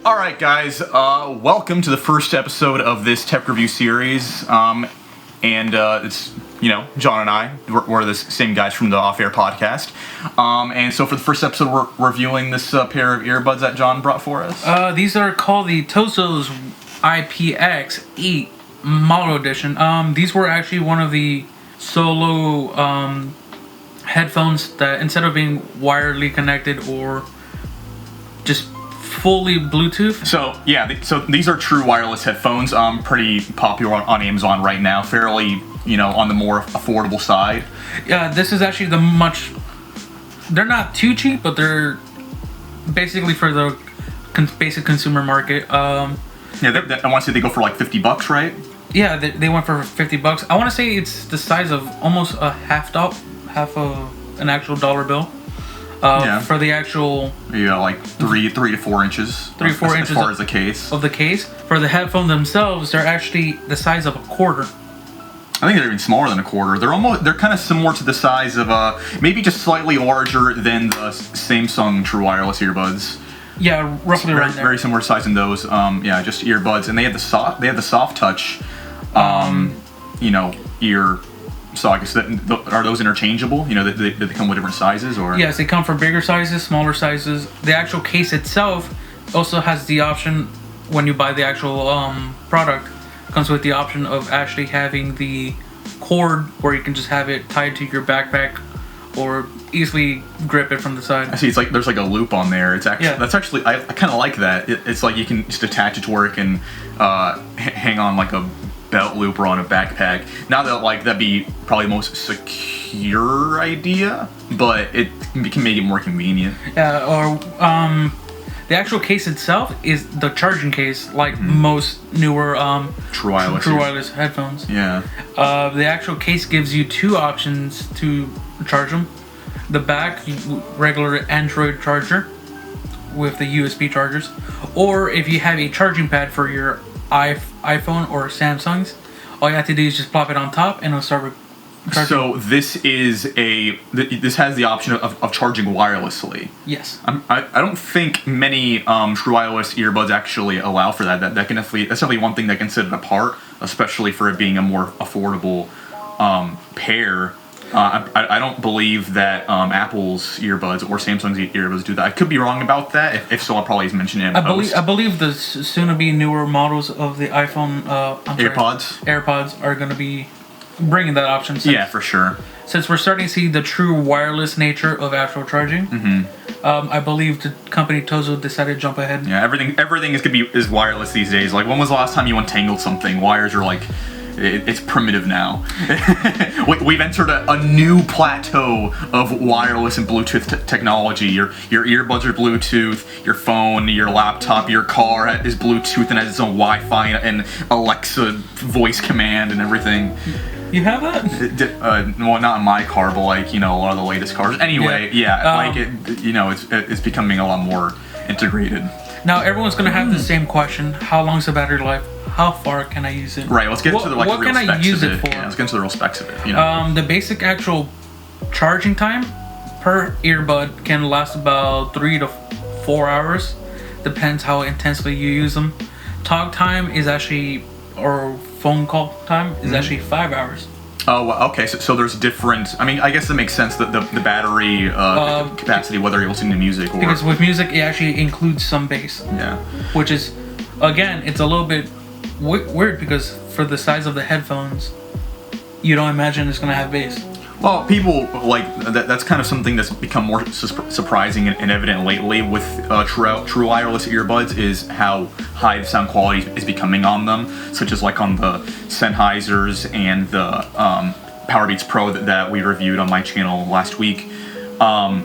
All right, guys. Welcome to the first episode of this tech review series. It's John and I. We're the same guys from the Off-Air podcast. And so for the first episode, we're reviewing this pair of earbuds that John brought for us. These are called the Tozo's IPX8 Model Edition. These were actually one of the solo headphones that instead of being wirely connected or just fully Bluetooth. So these are true wireless headphones. Pretty popular on Amazon right now. Fairly, on the more affordable side. Yeah, this is actually they're not too cheap, but they're basically for the basic consumer market. I want to say they go for like $50, right? Yeah, they went for $50. I want to say it's the size of almost a half of an actual dollar bill. For the actual... Yeah, like 3 to 4 inches. 3 to 4 inches as far as the case. Of the case. For the headphones themselves, they're actually the size of a quarter. I think they're even smaller than a quarter. They're kind of similar to the size of maybe just slightly larger than the Samsung True Wireless earbuds. Yeah, roughly around there. Very similar size in those. Just earbuds, and they have the soft touch. Ear. So I guess are those interchangeable? They come with different sizes, or? Yes, they come for bigger sizes, smaller sizes. The actual case itself also has the option when you buy the actual product. Comes with the option of actually having the cord where you can just have it tied to your backpack or easily grip it from the side. I see. It's like there's like a loop on there. It's actually that's actually I kind of like that. It's like you can just attach it to where it can hang on like a belt loop or on a backpack. Not that that'd be probably the most secure idea, but it can make it more convenient. The actual case itself is the charging case, like most newer True wireless headphones. Yeah. The actual case gives you two options to charge them. The back, regular Android charger with the USB chargers, or if you have a charging pad for your iPhone or Samsung's, all you have to do is just plop it on top and it'll start charging. So this has the option of charging wirelessly. Yes. I don't think many true wireless earbuds actually allow for that. That's definitely one thing that can set it apart, especially for it being a more affordable pair. I don't believe that Apple's earbuds or Samsung's earbuds do that. I could be wrong about that. If so, I'll probably mention it in post. I believe the soon-to-be newer models of the iPhone AirPods are going to be bringing that option. Yeah, for sure. Since we're starting to see the true wireless nature of actual charging, I believe the company Tozo decided to jump ahead. Yeah, everything is wireless these days. Like, when was the last time you untangled something? Wires are like... It's primitive now. We've entered a new plateau of wireless and Bluetooth technology. Your earbuds are Bluetooth. Your phone, your laptop, your car is Bluetooth and has its own Wi-Fi and Alexa voice command and everything. You have that? Well, not in my car, but a lot of the latest cars. Anyway, it's becoming a lot more integrated. Now everyone's gonna have the same question: how long's the battery life? How far can I use it? Right. Let's get into the real specs of it. What can I use it for? Yeah, let's get into the real specs of it. The basic actual charging time per earbud can last about 3 to 4 hours. Depends how intensely you use them. Talk time is actually, or phone call time is actually 5 hours. Oh, okay. So there's different. I mean, I guess it makes sense that the battery capacity, whether you're listening to music or because with music it actually includes some bass. Yeah. Which is, again, it's a little bit weird because for the size of the headphones, you don't imagine it's gonna have bass. Well, people like that. That's kind of something that's become more surprising and evident lately with true wireless earbuds is how high the sound quality is becoming on them, such as like on the Sennheisers and the Powerbeats Pro that we reviewed on my channel last week. The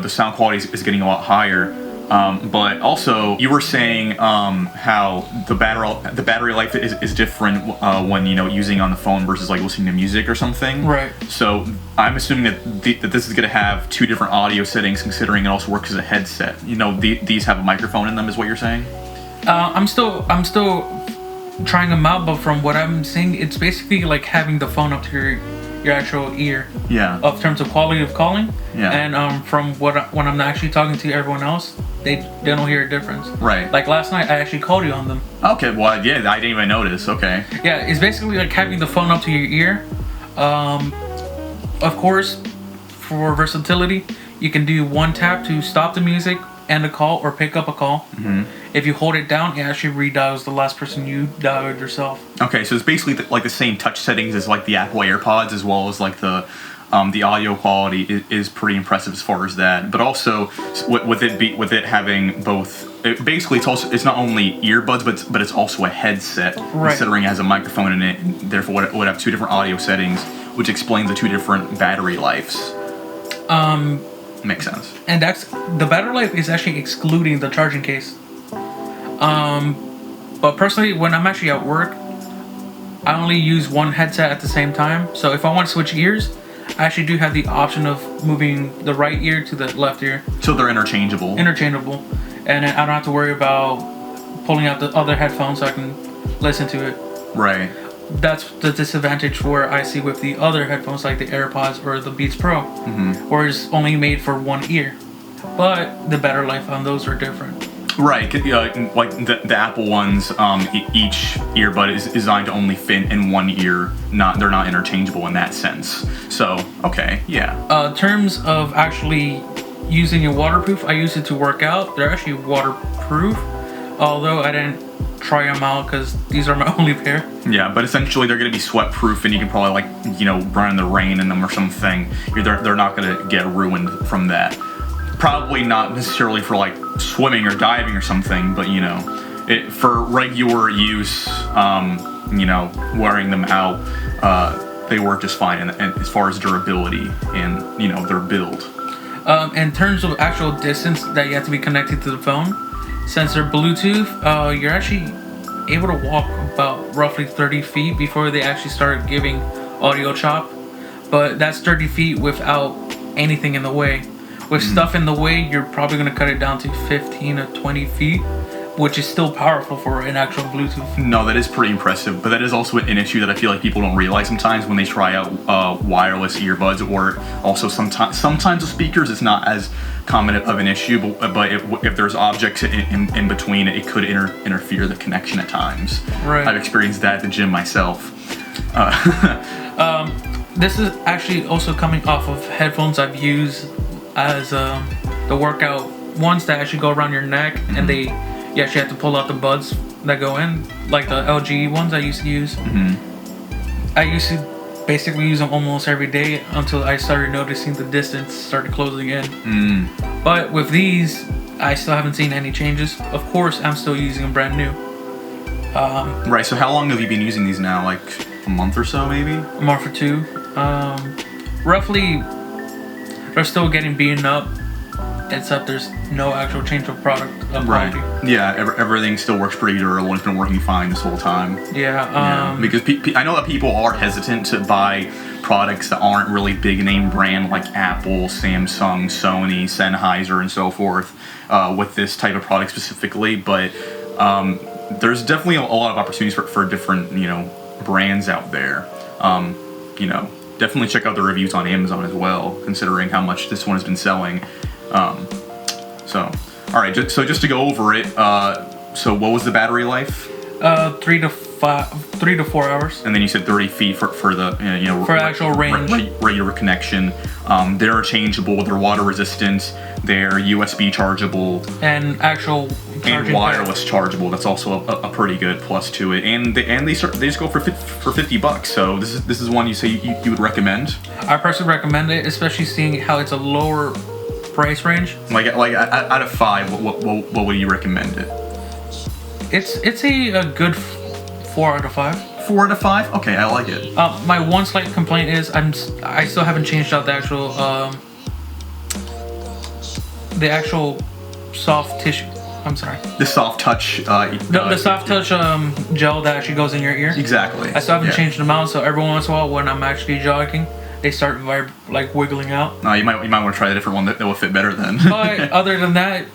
sound quality is getting a lot higher. But also, you were saying how the battery life is different when using on the phone versus like listening to music or something. Right. So I'm assuming that this is going to have two different audio settings, considering it also works as a headset. These have a microphone in them, is what you're saying? I'm still trying them out, but from what I'm seeing, it's basically like having the phone up to your actual ear. Yeah. Of terms of quality of calling. Yeah. And from when I'm actually talking to everyone else, they don't hear a difference. Right. Like last night, I actually called you on them. Okay. Well, yeah, I didn't even notice. Okay. Yeah, it's basically like having the phone up to your ear. Of course, for versatility, you can do one tap to stop the music, end a call, or pick up a call. Mm-hmm. If you hold it down, it actually redials the last person you dialed yourself. Okay, so it's basically like the same touch settings as like the Apple AirPods, as well as like the audio quality is pretty impressive as far as that. But also with it having both, it's not only earbuds, but it's also a headset, right, considering it has a microphone in it. And therefore, it would have two different audio settings, which explains the two different battery lives. Makes sense. And that's the battery life is actually excluding the charging case. But personally, when I'm actually at work, I only use one headset at the same time. So if I want to switch ears, I actually do have the option of moving the right ear to the left ear. So they're interchangeable. Interchangeable. And I don't have to worry about pulling out the other headphones so I can listen to it. Right. That's the disadvantage where I see with the other headphones like the AirPods or the Beats Pro, where it's only made for one ear. But the battery life on those are different. Right, like the Apple ones, each earbud is designed to only fit in one ear. They're not interchangeable in that sense. So, okay, yeah. In terms of actually using it waterproof, I use it to work out. They're actually waterproof, although I didn't try them out because these are my only pair. Yeah, but essentially they're going to be sweat proof, and you can probably run in the rain in them or something. They're not going to get ruined from that. Probably not necessarily for like swimming or diving or something, but for regular use, wearing them out, they work just fine. And as far as durability and their build. In terms of actual distance that you have to be connected to the phone, since they're Bluetooth, you're actually able to walk about roughly 30 feet before they actually start giving audio chop. But that's 30 feet without anything in the way. With stuff in the way, you're probably going to cut it down to 15 or 20 feet, which is still powerful for an actual Bluetooth. No, that is pretty impressive, but that is also an issue that I feel like people don't realize sometimes when they try out wireless earbuds, or also sometimes with speakers, it's not as common of an issue, but if there's objects in between, it could interfere the connection at times. Right. I've experienced that at the gym myself. This is actually also coming off of headphones I've used as the workout ones that actually go around your neck, and you actually have to pull out the buds that go in, like the LG ones I used to use. I used to basically use them almost every day until I started noticing the distance started closing in. But with these, I still haven't seen any changes. Of course, I'm still using them brand new. Right, so how long have you been using these now? Like a month or so, maybe? A month or two. Roughly, they're still getting beaten up, except there's no actual change of product quality. Right. Yeah, everything still works pretty durable, and it's been working fine this whole time. Yeah. Because I know that people are hesitant to buy products that aren't really big name brand, like Apple, Samsung, Sony, Sennheiser, and so forth, with this type of product specifically. But there's definitely a lot of opportunities for different brands out there. Definitely check out the reviews on Amazon as well, considering how much this one has been selling. All right, just to go over it, so what was the battery life? 3 to 4 hours. And then you said 30 feet for the for actual range, regular connection. They're interchangeable. They're water resistant. They're USB chargeable and actual and wireless chargeable. That's also a pretty good plus to it. And they just go for $50. So this is one you say you would recommend. I personally recommend it, especially seeing how it's a lower price range. Like out of 5, what would you recommend it? It's a good 4 out of 5. 4 out of 5? Okay, I like it. My one slight complaint is I still haven't changed out the actual soft tissue. I'm sorry. The soft touch. The soft touch gel that actually goes in your ear. Exactly. I still haven't changed them out, so every once in a while when I'm actually jogging, they start wiggling out. You might want to try a different one that will fit better then. But other than that,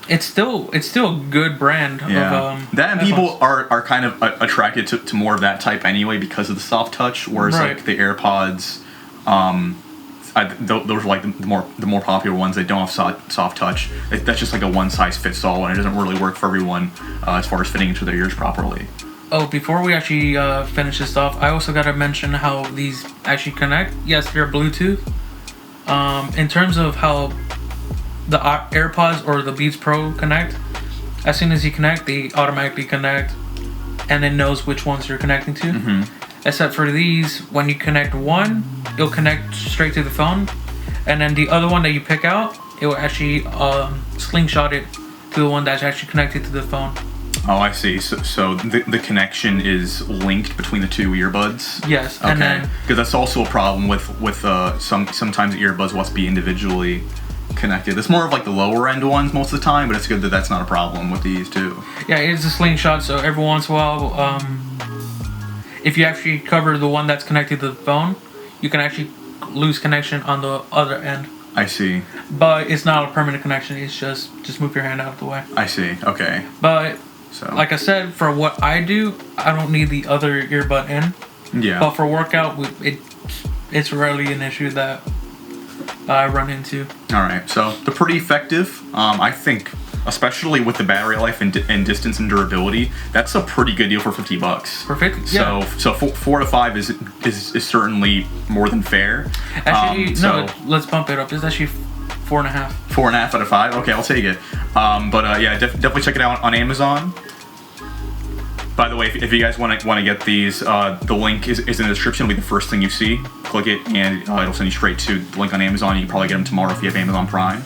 it's still a good brand. Yeah. Of, that and people are kind of attracted to more of that type anyway because of the soft touch, whereas right. like the AirPods Those are like the more popular ones. They don't have soft touch. That's just like a one size fits all, and it doesn't really work for everyone as far as fitting into their ears properly. Oh, before we actually finish this off, I also gotta mention how these actually connect. Yes, they're Bluetooth. In terms of how the AirPods or the Beats Pro connect, as soon as you connect, they automatically connect, and it knows which ones you're connecting to. Mm-hmm. Except for these, when you connect one, it'll connect straight to the phone, and then the other one that you pick out, it will actually slingshot it to the one that's actually connected to the phone. Oh, I see. So the connection is linked between the two earbuds? Yes. Okay. Because that's also a problem with sometimes earbuds will have to be individually connected. It's more of like the lower end ones most of the time, but it's good that that's not a problem with these too. Yeah, it's a slingshot, so every once in a while, if you actually cover the one that's connected to the phone, you can actually lose connection on the other end. I see. But it's not a permanent connection. It's just move your hand out of the way. I see. Okay. But like I said, for what I do, I don't need the other earbud in. Yeah. But for workout, it's rarely an issue that I run into. All right. So they're pretty effective. I think, especially with the battery life and distance and durability, that's a pretty good deal for $50. For 50, yeah. So 4 to 5 is certainly more than fair. Actually, let's bump it up. It's actually 4.5. 4.5 out of 5. Okay, I'll take it. Yeah, definitely check it out on Amazon. By the way, if you guys want to get these, the link is in the description. It'll be the first thing you see. Click it, and it'll send you straight to the link on Amazon. You can probably get them tomorrow if you have Amazon Prime.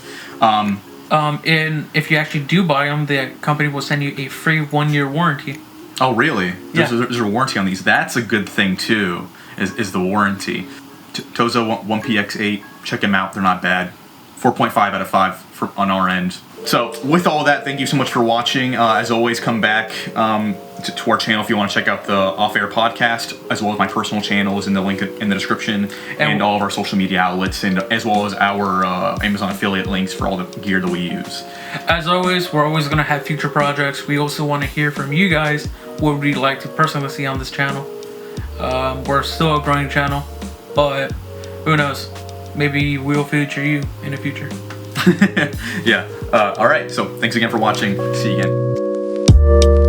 And if you actually do buy them, the company will send you a free 1-year warranty. Oh, really? Yeah. There's a warranty on these. That's a good thing too. Is the warranty? Tozo 1PX8. Check them out. They're not bad. 4.5 out of 5 on our end. So with all of that, thank you so much for watching. As always, come back to our channel if you want to check out the Off-Air podcast, as well as my personal channel is in the link in the description, and all of our social media outlets, and as well as our Amazon affiliate links for all the gear that we use. As always, we're always going to have future projects. We also want to hear from you guys. What would you like to personally see on this channel? We're still a growing channel, but who knows? Maybe we'll feature you in the future. Yeah. All right. So thanks again for watching. See you again.